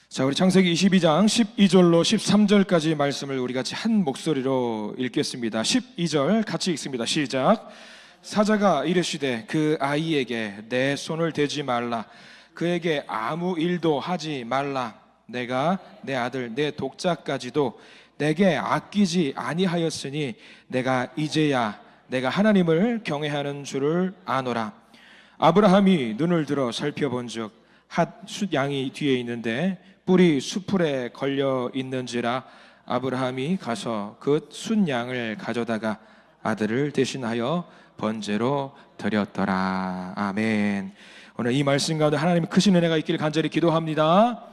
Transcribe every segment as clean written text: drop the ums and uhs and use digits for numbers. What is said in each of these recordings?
자, 우리 창세기 22장 12절로 13절까지 말씀을 우리 같이 한 목소리로 읽겠습니다. 12절 같이 읽습니다. 시작. 사자가 이르시되 그 아이에게 내 손을 대지 말라. 그에게 아무 일도 하지 말라. 내가 내 아들 내 독자까지도 내게 아끼지 아니하였으니 내가 이제야 내가 하나님을 경외하는 줄을 아노라. 아브라함이 눈을 들어 살펴본즉 한 숫양이 뒤에 있는데 뿔이 수풀에 걸려 있는지라 아브라함이 가서 그 숫양을 가져다가 아들을 대신하여 번제로 드렸더라. 아멘. 오늘 이 말씀 가운데 하나님의 크신 은혜가 있기를 간절히 기도합니다.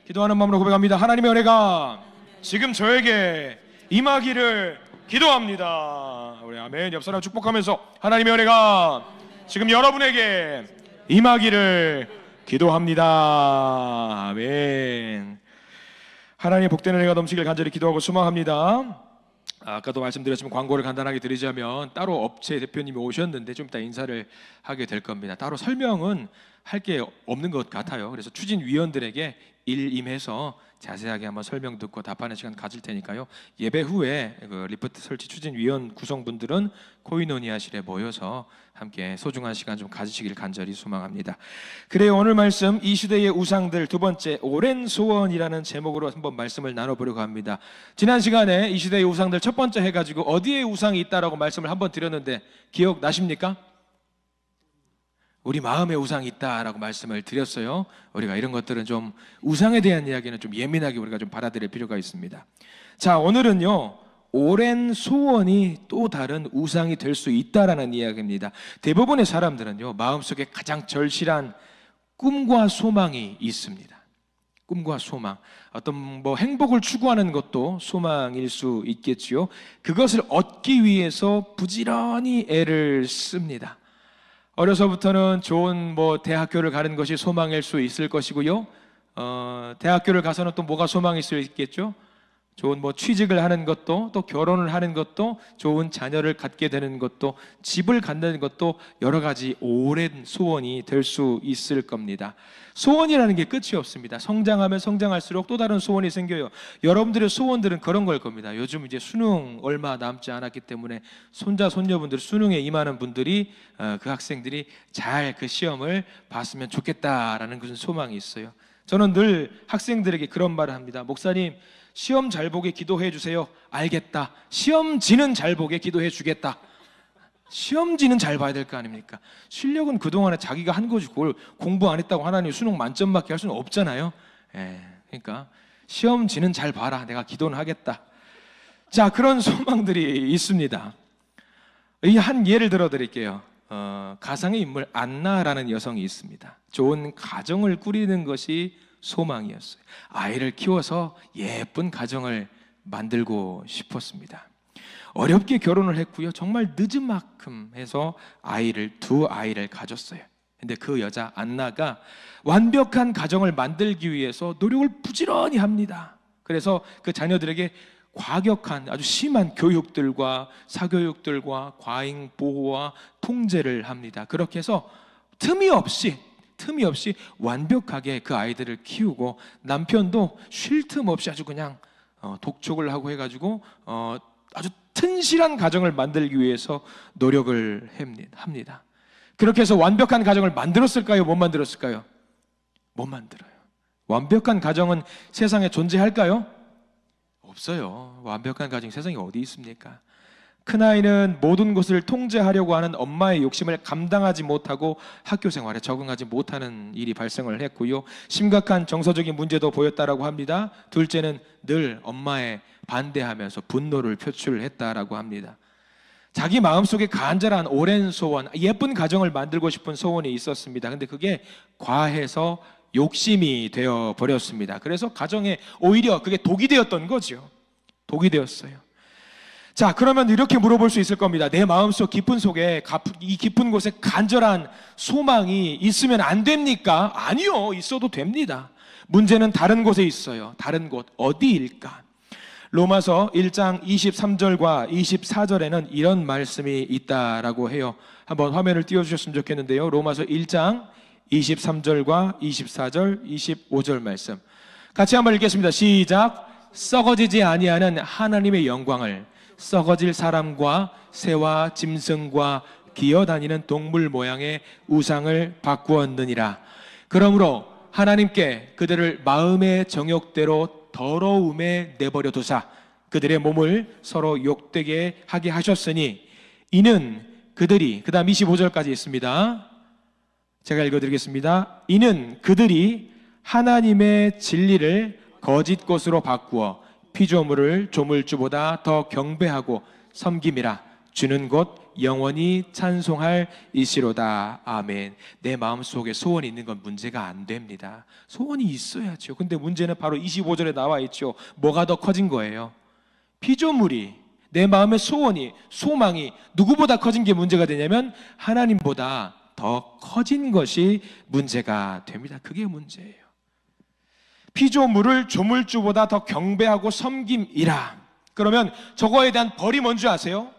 기도하는 마음으로 고백합니다. 하나님의 은혜가 지금 저에게 임하기를 기도합니다. 우리 아멘. 옆 사람 축복하면서 하나님의 은혜가 지금 여러분에게 임하기를 기도합니다. 아멘. 하나님의 복된 은혜가 넘치길 간절히 기도하고 소망합니다. 아까도 말씀드렸지만 광고를 간단하게 드리자면 따로 업체 대표님이 오셨는데 좀 이따 인사를 하게 될 겁니다. 따로 설명은 할 게 없는 것 같아요. 그래서 추진위원들에게 일임해서 자세하게 한번 설명 듣고 답하는 시간 가질 테니까요. 예배 후에 그 리프트 설치 추진위원 구성분들은 코이노니아실에 모여서 함께 소중한 시간 좀 가지시길 간절히 소망합니다. 그래요. 오늘 말씀 이 시대의 우상들 두 번째 오랜 소원이라는 제목으로 한번 말씀을 나눠보려고 합니다. 지난 시간에 이 시대의 우상들 첫 번째 해가지고 어디에 우상이 있다라고 말씀을 한번 드렸는데 기억나십니까? 우리 마음에 우상이 있다라고 말씀을 드렸어요. 우리가 이런 것들은 좀 우상에 대한 이야기는 좀 예민하게 우리가 좀 받아들일 필요가 있습니다. 자, 오늘은요 오랜 소원이 또 다른 우상이 될 수 있다라는 이야기입니다. 대부분의 사람들은요 마음속에 가장 절실한 꿈과 소망이 있습니다. 꿈과 소망, 어떤 뭐 행복을 추구하는 것도 소망일 수 있겠지요. 그것을 얻기 위해서 부지런히 애를 씁니다. 어려서부터는 좋은 대학교를 가는 것이 소망일 수 있을 것이고요. 대학교를 가서는 또 뭐가 소망일 수 있겠죠? 좋은 취직을 하는 것도, 또 결혼을 하는 것도, 좋은 자녀를 갖게 되는 것도, 집을 갖는 것도 여러 가지 오랜 소원이 될 수 있을 겁니다. 소원이라는 게 끝이 없습니다. 성장하면 성장할수록 또 다른 소원이 생겨요. 여러분들의 소원들은 그런 걸 겁니다. 요즘 이제 수능 얼마 남지 않았기 때문에 손자, 손녀분들 수능에 임하는 분들이 그 학생들이 잘 그 시험을 봤으면 좋겠다라는 그런 소망이 있어요. 저는 늘 학생들에게 그런 말을 합니다. 목사님, 시험 잘 보게 기도해 주세요. 알겠다. 시험지는 잘 보게 기도해 주겠다. 시험지는 잘 봐야 될 거 아닙니까? 실력은 그동안에 자기가 한 거지 그걸 공부 안 했다고 하나님 수능 만점 받게 할 수는 없잖아요. 그러니까 시험지는 잘 봐라. 내가 기도는 하겠다. 자, 그런 소망들이 있습니다. 이 한 예를 들어 드릴게요. 가상의 인물 안나라는 여성이 있습니다. 좋은 가정을 꾸리는 것이 소망이었어요. 아이를 키워서 예쁜 가정을 만들고 싶었습니다. 어렵게 결혼을 했고요. 정말 늦은 만큼 해서 두 아이를 가졌어요. 근데 그 여자 안나가 완벽한 가정을 만들기 위해서 노력을 부지런히 합니다. 그래서 그 자녀들에게 과격한 아주 심한 교육들과 사교육들과 과잉 보호와 통제를 합니다. 그렇게 해서 틈이 없이 완벽하게 그 아이들을 키우고 남편도 쉴 틈 없이 아주 그냥 독촉을 하고 해가지고 아주 튼실한 가정을 만들기 위해서 노력을 합니다. 그렇게 해서 완벽한 가정을 만들었을까요? 못 만들었을까요? 못 만들어요. 완벽한 가정은 세상에 존재할까요? 없어요. 완벽한 가정이 세상에 어디 있습니까? 큰아이는 모든 것을 통제하려고 하는 엄마의 욕심을 감당하지 못하고 학교 생활에 적응하지 못하는 일이 발생을 했고요. 심각한 정서적인 문제도 보였다라고 합니다. 둘째는 늘 엄마에 반대하면서 분노를 표출했다라고 합니다. 자기 마음속에 간절한 오랜 소원, 예쁜 가정을 만들고 싶은 소원이 있었습니다. 근데 그게 과해서 욕심이 되어 버렸습니다. 그래서 가정에 오히려 그게 독이 되었던 거죠. 독이 되었어요. 자, 그러면 이렇게 물어볼 수 있을 겁니다. 내 마음속 깊은 속에 이 깊은 곳에 간절한 소망이 있으면 안 됩니까? 아니요, 있어도 됩니다. 문제는 다른 곳에 있어요. 다른 곳 어디일까? 로마서 1장 23절과 24절에는 이런 말씀이 있다라고 해요. 한번 화면을 띄워주셨으면 좋겠는데요. 로마서 1장 23절과 24절, 25절 말씀 같이 한번 읽겠습니다. 시작. 썩어지지 아니하는 하나님의 영광을 썩어질 사람과 새와 짐승과 기어다니는 동물 모양의 우상을 바꾸었느니라. 그러므로 하나님께 그들을 마음의 정욕대로 더러움에 내버려 두사 그들의 몸을 서로 욕되게 하게 하셨으니 이는 그들이, 그 다음 25절까지 있습니다. 제가 읽어드리겠습니다. 이는 그들이 하나님의 진리를 거짓 것으로 바꾸어 피조물을 조물주보다 더 경배하고 섬김이라. 주는 곧 영원히 찬송할 이시로다. 아멘. 내 마음속에 소원이 있는 건 문제가 안 됩니다. 소원이 있어야죠. 근데 문제는 바로 25절에 나와 있죠. 뭐가 더 커진 거예요? 피조물이, 내 마음의 소원이, 소망이 누구보다 커진 게 문제가 되냐면 하나님보다 더 커진 것이 문제가 됩니다. 그게 문제예요. 피조물을 조물주보다 더 경배하고 섬김이라. 그러면 저거에 대한 벌이 뭔지 아세요?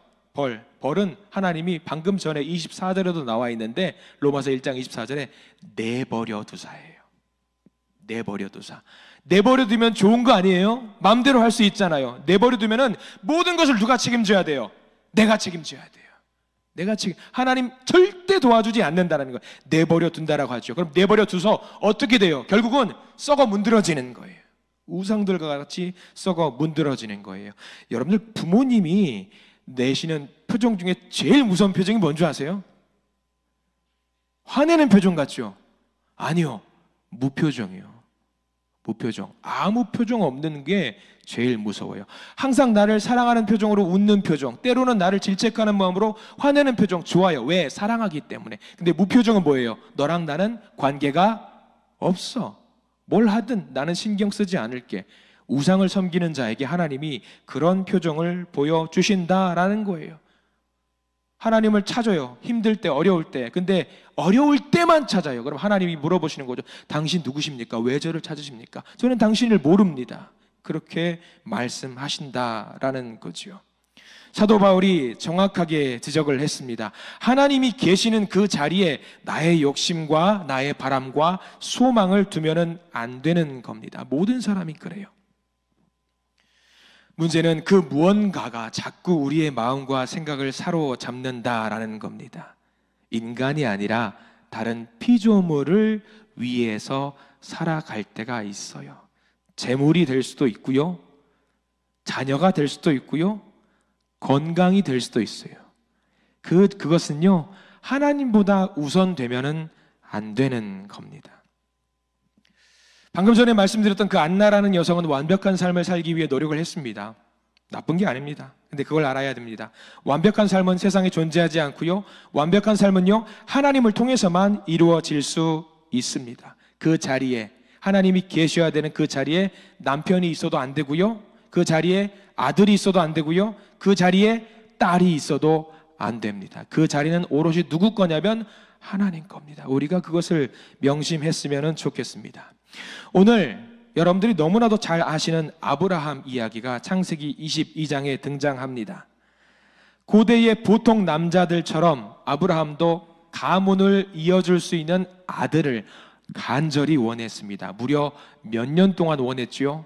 벌은 하나님이 방금 전에 24절에도 나와 있는데 로마서 1장 24절에 내버려 두사예요. 내버려 두사. 내버려 두면 좋은 거 아니에요? 마음대로 할 수 있잖아요. 내버려 두면은 모든 것을 누가 책임져야 돼요? 내가 책임져야 돼요. 하나님 절대 도와주지 않는다는 거예요. 내버려 둔다라고 하죠. 그럼 내버려 두서 어떻게 돼요? 결국은 썩어 문드러지는 거예요. 우상들과 같이 썩어 문드러지는 거예요. 여러분들 부모님이 내시는 표정 중에 제일 무서운 표정이 뭔지 아세요? 화내는 표정 같죠? 아니요, 무표정이요. 무표정. 아무 표정 없는 게 제일 무서워요. 항상 나를 사랑하는 표정으로 웃는 표정, 때로는 나를 질책하는 마음으로 화내는 표정 좋아요. 왜? 사랑하기 때문에. 근데 무표정은 뭐예요? 너랑 나는 관계가 없어. 뭘 하든 나는 신경 쓰지 않을게. 우상을 섬기는 자에게 하나님이 그런 표정을 보여주신다라는 거예요. 하나님을 찾아요. 힘들 때, 어려울 때. 근데 어려울 때만 찾아요. 그럼 하나님이 물어보시는 거죠. 당신 누구십니까? 왜 저를 찾으십니까? 저는 당신을 모릅니다. 그렇게 말씀하신다라는 거죠. 사도 바울이 정확하게 지적을 했습니다. 하나님이 계시는 그 자리에 나의 욕심과 나의 바람과 소망을 두면은 안 되는 겁니다. 모든 사람이 그래요. 문제는 그 무언가가 자꾸 우리의 마음과 생각을 사로잡는다라는 겁니다. 인간이 아니라 다른 피조물을 위해서 살아갈 때가 있어요. 재물이 될 수도 있고요, 자녀가 될 수도 있고요, 건강이 될 수도 있어요. 그것은요 하나님보다 우선되면은 안 되는 겁니다. 방금 전에 말씀드렸던 그 안나라는 여성은 완벽한 삶을 살기 위해 노력을 했습니다. 나쁜 게 아닙니다. 근데 그걸 알아야 됩니다. 완벽한 삶은 세상에 존재하지 않고요, 완벽한 삶은요 하나님을 통해서만 이루어질 수 있습니다. 그 자리에 하나님이 계셔야 되는 그 자리에 남편이 있어도 안 되고요, 그 자리에 아들이 있어도 안 되고요, 그 자리에 딸이 있어도 안 됩니다. 그 자리는 오롯이 누구 거냐면 하나님 겁니다. 우리가 그것을 명심했으면 좋겠습니다. 오늘 여러분들이 너무나도 잘 아시는 아브라함 이야기가 창세기 22장에 등장합니다. 고대의 보통 남자들처럼 아브라함도 가문을 이어줄 수 있는 아들을 간절히 원했습니다. 무려 몇 년 동안 원했지요?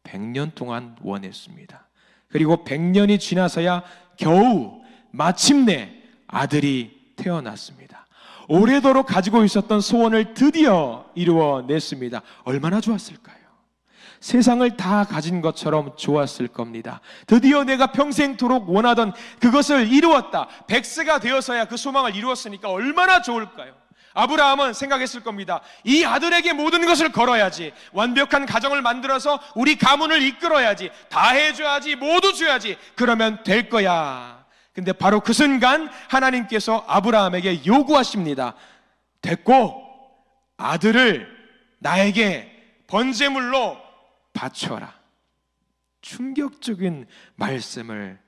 100년 동안 원했습니다. 그리고 100년이 지나서야 겨우 마침내 아들이 태어났습니다. 오래도록 가지고 있었던 소원을 드디어 이루어냈습니다. 얼마나 좋았을까요? 세상을 다 가진 것처럼 좋았을 겁니다. 드디어 내가 평생토록 원하던 그것을 이루었다. 100세가 되어서야 그 소망을 이루었으니까 얼마나 좋을까요? 아브라함은 생각했을 겁니다. 이 아들에게 모든 것을 걸어야지, 완벽한 가정을 만들어서 우리 가문을 이끌어야지, 다 해줘야지, 모두 줘야지, 그러면 될 거야. 근데 바로 그 순간 하나님께서 아브라함에게 요구하십니다. 됐고 아들을 나에게 번제물로 바쳐라. 충격적인 말씀을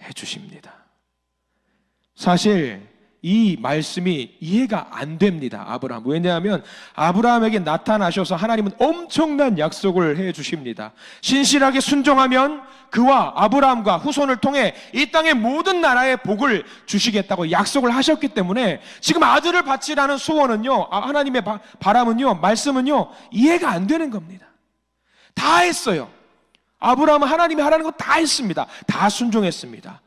해주십니다. 사실 이 말씀이 이해가 안 됩니다. 아브라함. 왜냐하면 아브라함에게 나타나셔서 하나님은 엄청난 약속을 해주십니다. 신실하게 순종하면 그와 아브라함과 후손을 통해 이 땅의 모든 나라의 복을 주시겠다고 약속을 하셨기 때문에 지금 아들을 바치라는 소원은요, 하나님의 바람은요, 말씀은요, 이해가 안 되는 겁니다. 다 했어요. 아브라함은 하나님이 하라는 거 다 했습니다. 다 순종했습니다.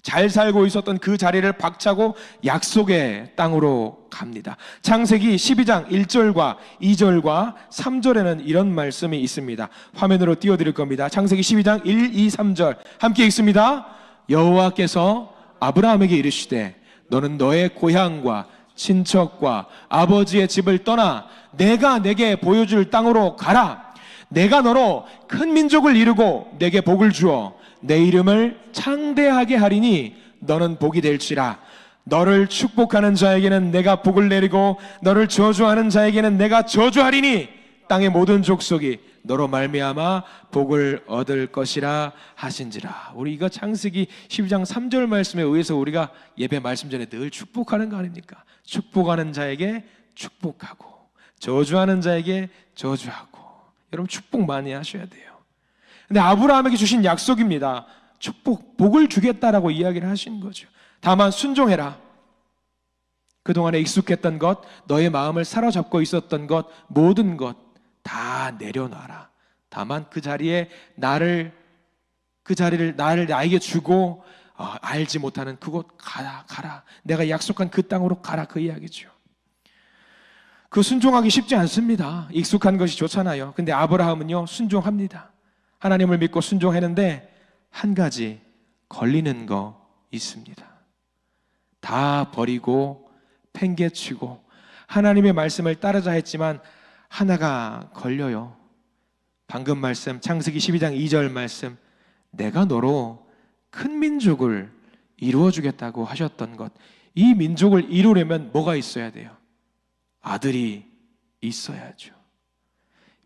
잘 살고 있었던 그 자리를 박차고 약속의 땅으로 갑니다. 창세기 12장 1절과 2절과 3절에는 이런 말씀이 있습니다. 화면으로 띄워드릴 겁니다. 창세기 12장 1, 2, 3절 함께 읽습니다. 여호와께서 아브라함에게 이르시되 너는 너의 고향과 친척과 아버지의 집을 떠나 내가 내게 보여줄 땅으로 가라. 내가 너로 큰 민족을 이루고 내게 복을 주어 내 이름을 창대하게 하리니 너는 복이 될지라. 너를 축복하는 자에게는 내가 복을 내리고 너를 저주하는 자에게는 내가 저주하리니 땅의 모든 족속이 너로 말미암아 복을 얻을 것이라 하신지라. 우리 이거 창세기 12장 3절 말씀에 의해서 우리가 예배 말씀 전에 늘 축복하는 거 아닙니까? 축복하는 자에게 축복하고 저주하는 자에게 저주하고. 여러분 축복 많이 하셔야 돼요. 근데 아브라함에게 주신 약속입니다. 축복, 복을 주겠다라고 이야기를 하신 거죠. 다만 순종해라. 그동안에 익숙했던 것, 너의 마음을 사로잡고 있었던 것, 모든 것 다 내려놔라. 다만 그 자리에 나를 나에게 주고 알지 못하는 그곳 가라. 내가 약속한 그 땅으로 가라. 그 이야기죠. 그 순종하기 쉽지 않습니다. 익숙한 것이 좋잖아요. 근데 아브라함은요 순종합니다. 하나님을 믿고 순종했는데 한 가지 걸리는 거 있습니다. 다 버리고 팽개치고 하나님의 말씀을 따르자 했지만 하나가 걸려요. 방금 말씀 창세기 12장 2절 말씀, 내가 너로 큰 민족을 이루어주겠다고 하셨던 것, 이 민족을 이루려면 뭐가 있어야 돼요? 아들이 있어야죠.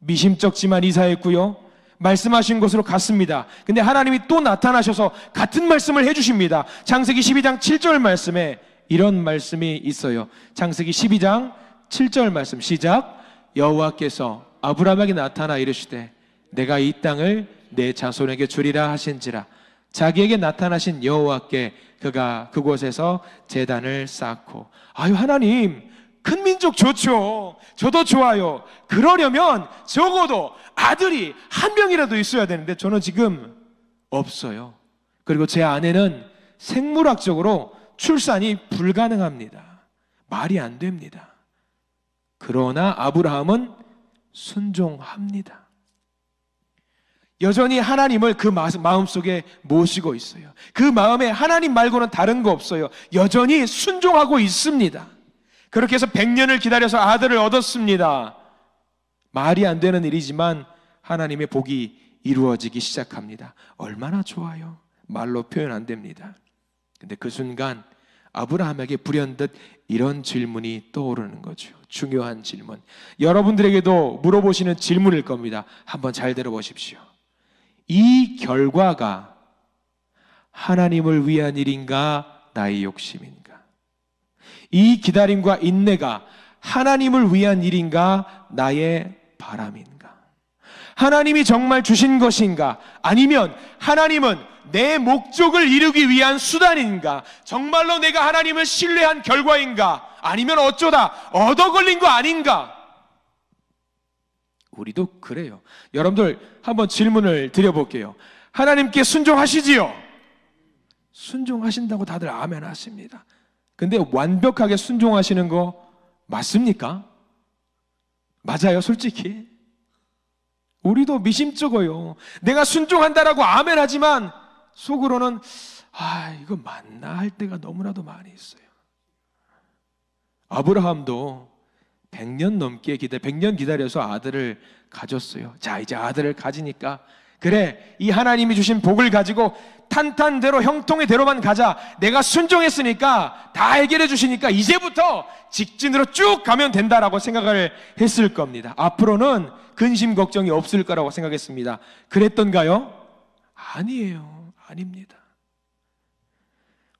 미심쩍지만 이사했고요, 말씀하신 곳으로 갔습니다. 근데 하나님이 또 나타나셔서 같은 말씀을 해주십니다. 창세기 12장 7절 말씀에 이런 말씀이 있어요. 창세기 12장 7절 말씀 시작. 여호와께서 아브라함에게 나타나 이르시되 내가 이 땅을 내 자손에게 주리라 하신지라. 자기에게 나타나신 여호와께 그가 그곳에서 제단을 쌓고, 아유 하나님 큰 민족 좋죠. 저도 좋아요. 그러려면 적어도 아들이 한 명이라도 있어야 되는데 저는 지금 없어요. 그리고 제 아내는 생물학적으로 출산이 불가능합니다. 말이 안 됩니다. 그러나 아브라함은 순종합니다. 여전히 하나님을 그 마음속에 모시고 있어요. 그 마음에 하나님 말고는 다른 거 없어요. 여전히 순종하고 있습니다. 그렇게 해서 100년을 기다려서 아들을 얻었습니다. 말이 안 되는 일이지만 하나님의 복이 이루어지기 시작합니다. 얼마나 좋아요. 말로 표현 안 됩니다. 근데 그 순간 아브라함에게 불현듯 이런 질문이 떠오르는 거죠. 중요한 질문. 여러분들에게도 물어보시는 질문일 겁니다. 한번 잘 들어보십시오. 이 결과가 하나님을 위한 일인가 나의 욕심인가? 이 기다림과 인내가 하나님을 위한 일인가 나의 바람인가? 하나님이 정말 주신 것인가? 아니면 하나님은 내 목적을 이루기 위한 수단인가? 정말로 내가 하나님을 신뢰한 결과인가? 아니면 어쩌다 얻어 걸린 거 아닌가? 우리도 그래요. 여러분들 한번 질문을 드려볼게요. 하나님께 순종하시지요? 순종하신다고 다들 아멘 하십니다. 근데 완벽하게 순종하시는 거 맞습니까? 맞아요, 솔직히. 우리도 미심쩍어요. 내가 순종한다라고 아멘 하지만 속으로는 이거 맞나 할 때가 너무나도 많이 있어요. 아브라함도 100년 기다려서 아들을 가졌어요. 자, 이제 아들을 가지니까 그래, 이 하나님이 주신 복을 가지고 탄탄대로 형통의대로만 가자. 내가 순종했으니까 다 해결해 주시니까 이제부터 직진으로 쭉 가면 된다라고 생각을 했을 겁니다. 앞으로는 근심 걱정이 없을 거라고 생각했습니다. 그랬던가요? 아니에요. 아닙니다.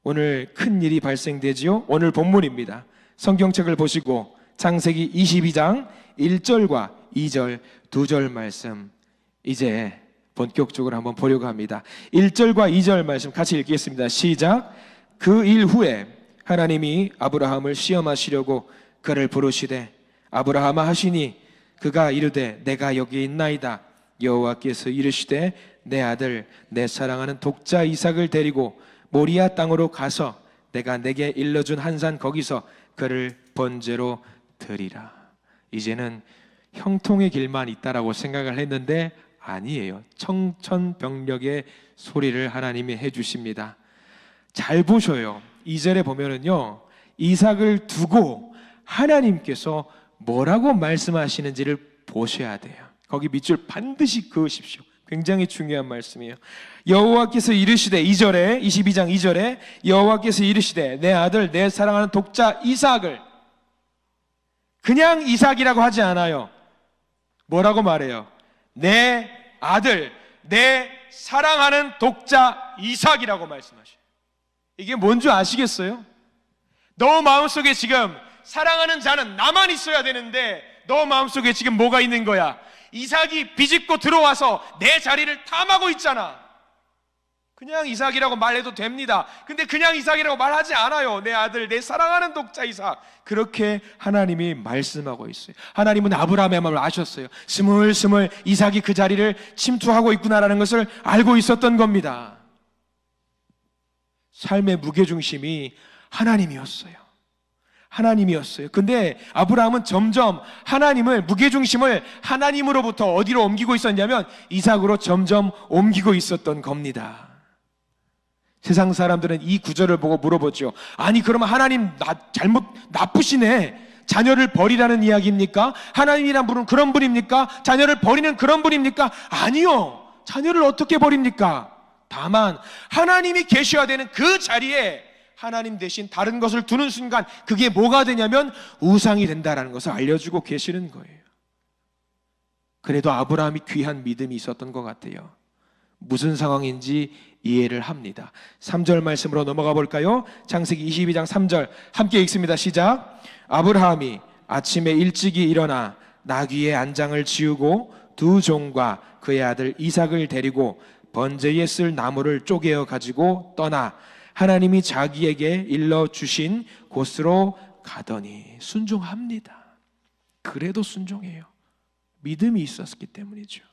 오늘 큰 일이 발생되지요. 오늘 본문입니다. 성경책을 보시고 창세기 22장 1절과 2절, 2절 말씀 이제 본격적으로 한번 보려고 합니다. 1절과 2절 말씀 같이 읽겠습니다. 시작. 그 일 후에 하나님이 아브라함을 시험하시려고 그를 부르시되 아브라함아 하시니 그가 이르되 내가 여기 있나이다. 여호와께서 이르시되 내 아들 내 사랑하는 독자 이삭을 데리고 모리아 땅으로 가서 내가 내게 일러준 한 산 거기서 그를 번제로 드리라. 이제는 형통의 길만 있다라고 생각을 했는데 아니에요. 청천벽력의 소리를 하나님이 해주십니다. 잘 보셔요. 2절에 보면은요, 이삭을 두고 하나님께서 뭐라고 말씀하시는지를 보셔야 돼요. 거기 밑줄 반드시 그으십시오. 굉장히 중요한 말씀이에요. 여호와께서 이르시되 2절에 22장 2절에 여호와께서 이르시되 내 아들 내 사랑하는 독자 이삭을, 그냥 이삭이라고 하지 않아요. 뭐라고 말해요? 내 아들 내 사랑하는 독자 이삭이라고 말씀하셔요. 이게 뭔지 아시겠어요? 너 마음속에 지금 사랑하는 자는 나만 있어야 되는데 너 마음속에 지금 뭐가 있는 거야? 이삭이 비집고 들어와서 내 자리를 탐하고 있잖아. 그냥 이삭이라고 말해도 됩니다. 근데 그냥 이삭이라고 말하지 않아요. 내 아들 내 사랑하는 독자 이삭, 그렇게 하나님이 말씀하고 있어요. 하나님은 아브라함의 마음을 아셨어요. 스물스물 이삭이 그 자리를 침투하고 있구나라는 것을 알고 있었던 겁니다. 삶의 무게중심이 하나님이었어요. 하나님이었어요. 근데 아브라함은 점점 하나님을, 무게중심을 하나님으로부터 어디로 옮기고 있었냐면 이삭으로 점점 옮기고 있었던 겁니다. 세상 사람들은 이 구절을 보고 물어보죠. 아니 그러면 하나님 나쁘시네, 자녀를 버리라는 이야기입니까? 하나님이란 분은 그런 분입니까? 자녀를 버리는 그런 분입니까? 아니요, 자녀를 어떻게 버립니까? 다만 하나님이 계셔야 되는 그 자리에 하나님 대신 다른 것을 두는 순간 그게 뭐가 되냐면 우상이 된다라는 것을 알려주고 계시는 거예요. 그래도 아브라함이 귀한 믿음이 있었던 것 같아요. 무슨 상황인지 이해를 합니다. 3절 말씀으로 넘어가 볼까요? 창세기 22장 3절 함께 읽습니다. 시작. 아브라함이 아침에 일찍이 일어나 나귀의 안장을 지우고 두 종과 그의 아들 이삭을 데리고 번제에 쓸 나무를 쪼개어 가지고 떠나 하나님이 자기에게 일러주신 곳으로 가더니. 순종합니다. 그래도 순종해요. 믿음이 있었기 때문이죠.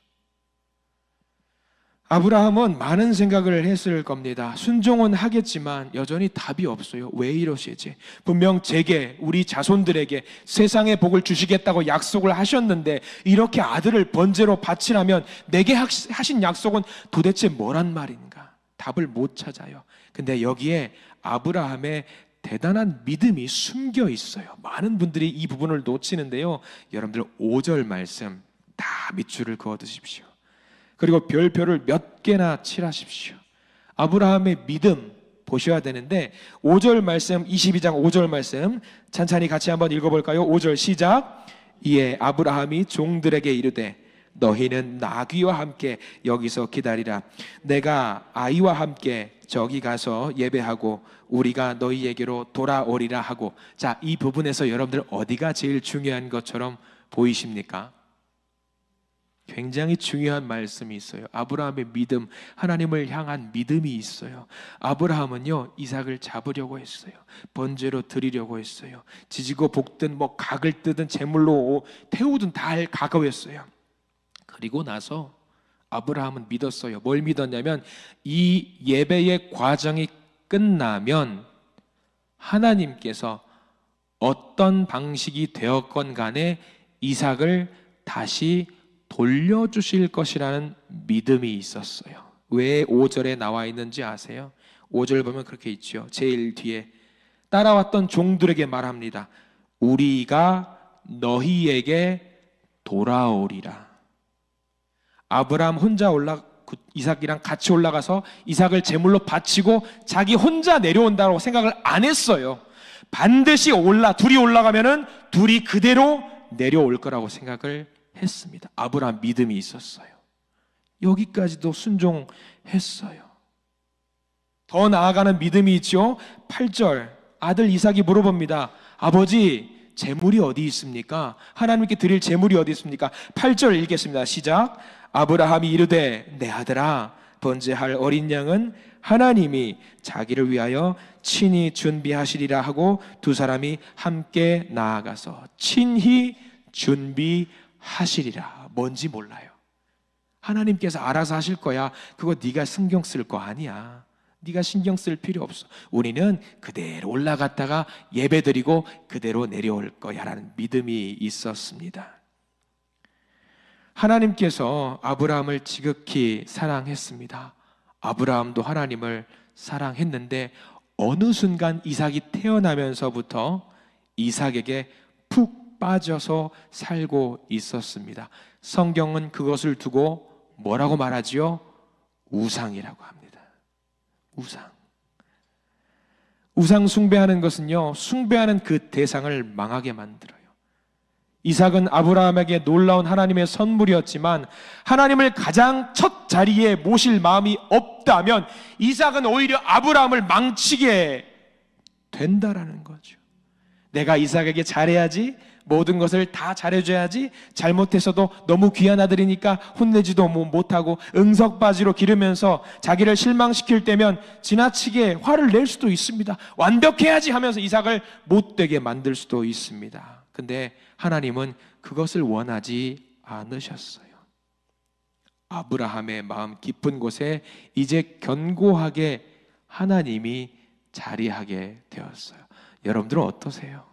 아브라함은 많은 생각을 했을 겁니다. 순종은 하겠지만 여전히 답이 없어요. 왜 이러시지? 분명 제게, 우리 자손들에게 세상의 복을 주시겠다고 약속을 하셨는데 이렇게 아들을 번제로 바치라면 내게 하신 약속은 도대체 뭐란 말인가? 답을 못 찾아요. 근데 여기에 아브라함의 대단한 믿음이 숨겨 있어요. 많은 분들이 이 부분을 놓치는데요. 여러분들 5절 말씀 다 밑줄을 그어 두십시오. 그리고 별표를 몇 개나 칠하십시오. 아브라함의 믿음 보셔야 되는데 5절 말씀, 22장 5절 말씀 찬찬히 같이 한번 읽어볼까요? 5절 시작. 이에 아브라함이 종들에게 이르되 너희는 나귀와 함께 여기서 기다리라. 내가 아이와 함께 저기 가서 예배하고 우리가 너희에게로 돌아오리라 하고. 자, 이 부분에서 여러분들 어디가 제일 중요한 것처럼 보이십니까? 굉장히 중요한 말씀이 있어요. 아브라함의 믿음, 하나님을 향한 믿음이 있어요. 아브라함은요, 이삭을 잡으려고 했어요. 번제로 드리려고 했어요. 지지고 볶든 뭐 각을 뜨든 제물로 태우든 다 할 각오였어요. 그리고 나서 아브라함은 믿었어요. 뭘 믿었냐면 이 예배의 과정이 끝나면 하나님께서 어떤 방식이 되었건 간에 이삭을 다시 돌려주실 것이라는 믿음이 있었어요. 왜 5절에 나와 있는지 아세요? 5절 보면 그렇게 있죠. 제일 뒤에 따라왔던 종들에게 말합니다. 우리가 너희에게 돌아오리라. 아브라함 혼자 이삭이랑 같이 올라가서 이삭을 제물로 바치고 자기 혼자 내려온다고 생각을 안 했어요. 반드시 둘이 올라가면은 둘이 그대로 내려올 거라고 생각을 했습니다. 아브라함 믿음이 있었어요. 여기까지도 순종했어요. 더 나아가는 믿음이 있죠. 8절 아들 이삭이 물어봅니다. 아버지, 제물이 어디 있습니까? 하나님께 드릴 제물이 어디 있습니까? 8절 읽겠습니다. 시작. 아브라함이 이르되 내 아들아, 번제할 어린 양은 하나님이 자기를 위하여 친히 준비하시리라 하고 두 사람이 함께 나아가서 친히 준비하시리라. 뭔지 몰라요. 하나님께서 알아서 하실 거야. 그거 네가 신경 쓸 거 아니야. 네가 신경 쓸 필요 없어. 우리는 그대로 올라갔다가 예배드리고 그대로 내려올 거야 라는 믿음이 있었습니다. 하나님께서 아브라함을 지극히 사랑했습니다. 아브라함도 하나님을 사랑했는데 어느 순간 이삭이 태어나면서부터 이삭에게 푹 빠져서 살고 있었습니다. 성경은 그것을 두고 뭐라고 말하지요? 우상이라고 합니다. 우상 숭배하는 것은요, 숭배하는 그 대상을 망하게 만들어요. 이삭은 아브라함에게 놀라운 하나님의 선물이었지만 하나님을 가장 첫 자리에 모실 마음이 없다면 이삭은 오히려 아브라함을 망치게 된다라는 거죠. 내가 이삭에게 잘해야지, 모든 것을 다 잘해줘야지, 잘못해서도 너무 귀한 아들이니까 혼내지도 못하고 응석바지로 기르면서 자기를 실망시킬 때면 지나치게 화를 낼 수도 있습니다. 완벽해야지 하면서 이삭을 못되게 만들 수도 있습니다. 근데 하나님은 그것을 원하지 않으셨어요. 아브라함의 마음 깊은 곳에 이제 견고하게 하나님이 자리하게 되었어요. 여러분들은 어떠세요?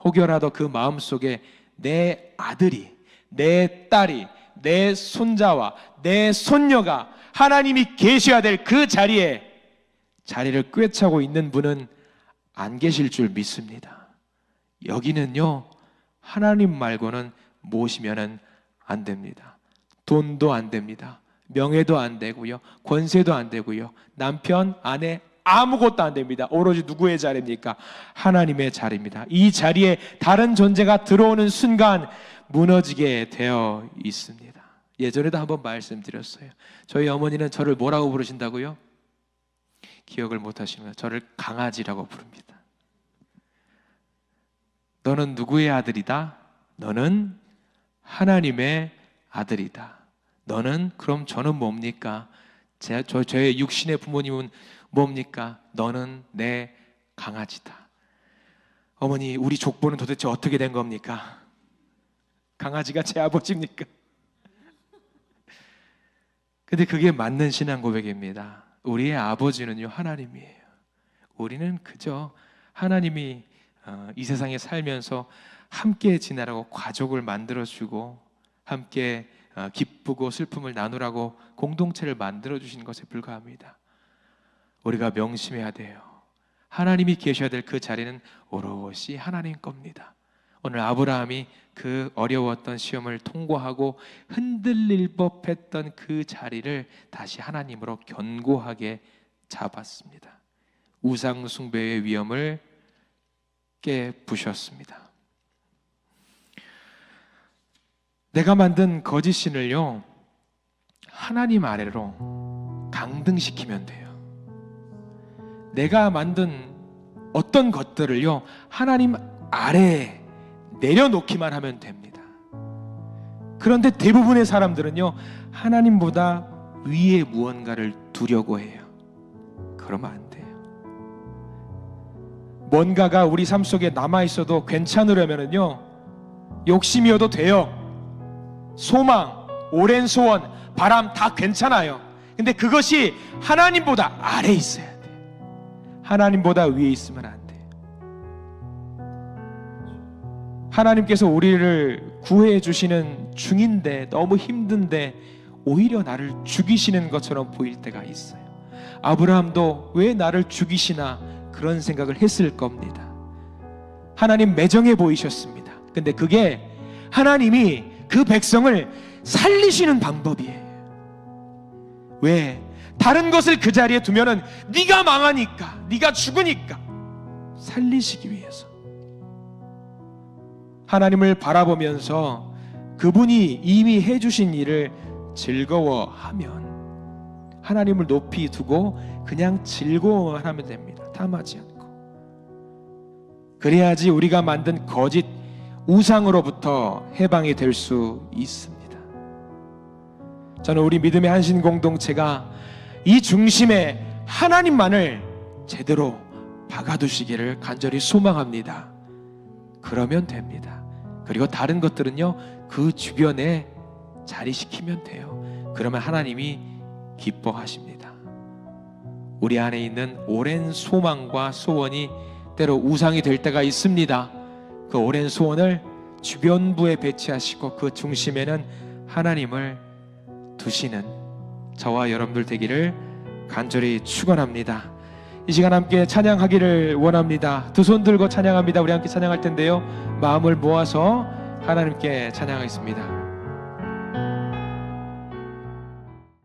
혹여라도 그 마음속에 내 아들이, 내 딸이, 내 손자와 내 손녀가 하나님이 계셔야 될 그 자리에 자리를 꿰차고 있는 분은 안 계실 줄 믿습니다. 여기는요, 하나님 말고는 모시면은 안 됩니다. 돈도 안 됩니다. 명예도 안 되고요. 권세도 안 되고요. 남편, 아내 아무것도 안 됩니다. 오로지 누구의 자리입니까? 하나님의 자리입니다. 이 자리에 다른 존재가 들어오는 순간 무너지게 되어 있습니다. 예전에도 한번 말씀드렸어요. 저희 어머니는 저를 뭐라고 부르신다고요? 기억을 못 하시면 저를 강아지라고 부릅니다. 너는 누구의 아들이다? 너는 하나님의 아들이다. 너는 그럼 저는 뭡니까? 저의 육신의 부모님은 뭡니까? 너는 내 강아지다. 어머니, 우리 족보는 도대체 어떻게 된 겁니까? 강아지가 제 아버지입니까? 근데 그게 맞는 신앙 고백입니다. 우리의 아버지는요, 하나님이에요. 우리는 그저 하나님이 이 세상에 살면서 함께 지내라고 가족을 만들어주고 함께 기쁘고 슬픔을 나누라고 공동체를 만들어주신 것에 불과합니다. 우리가 명심해야 돼요. 하나님이 계셔야 될 그 자리는 오롯이 하나님 겁니다. 오늘 아브라함이 그 어려웠던 시험을 통과하고 흔들릴 법했던 그 자리를 다시 하나님으로 견고하게 잡았습니다. 우상 숭배의 위험을 깨부셨습니다. 내가 만든 거짓 신을요, 하나님 아래로 강등시키면 돼요. 내가 만든 어떤 것들을요, 하나님 아래에 내려놓기만 하면 됩니다. 그런데 대부분의 사람들은요, 하나님보다 위에 무언가를 두려고 해요. 그러면 안 돼요. 뭔가가 우리 삶 속에 남아있어도 괜찮으려면요, 욕심이어도 돼요. 소망, 오랜 소원, 바람 다 괜찮아요. 근데 그것이 하나님보다 아래에 있어야 돼요. 하나님보다 위에 있으면 안 돼요. 하나님께서 우리를 구해 주시는 중인데 너무 힘든데 오히려 나를 죽이시는 것처럼 보일 때가 있어요. 아브라함도 왜 나를 죽이시나 그런 생각을 했을 겁니다. 하나님 매정해 보이셨습니다. 근데 그게 하나님이 그 백성을 살리시는 방법이에요. 왜? 다른 것을 그 자리에 두면은 네가 망하니까, 네가 죽으니까 살리시기 위해서. 하나님을 바라보면서 그분이 이미 해주신 일을 즐거워하면 하나님을 높이 두고 그냥 즐거워만 하면 됩니다. 탐하지 않고. 그래야지 우리가 만든 거짓 우상으로부터 해방이 될 수 있습니다. 저는 우리 믿음의 한신 공동체가 이 중심에 하나님만을 제대로 박아두시기를 간절히 소망합니다. 그러면 됩니다. 그리고 다른 것들은요, 그 주변에 자리시키면 돼요. 그러면 하나님이 기뻐하십니다. 우리 안에 있는 오랜 소망과 소원이 때로 우상이 될 때가 있습니다. 그 오랜 소원을 주변부에 배치하시고 그 중심에는 하나님을 두시는 저와 여러분들 되기를 간절히 축원합니다. 이 시간 함께 찬양하기를 원합니다. 두 손 들고 찬양합니다. 우리 함께 찬양할 텐데요, 마음을 모아서 하나님께 찬양하겠습니다.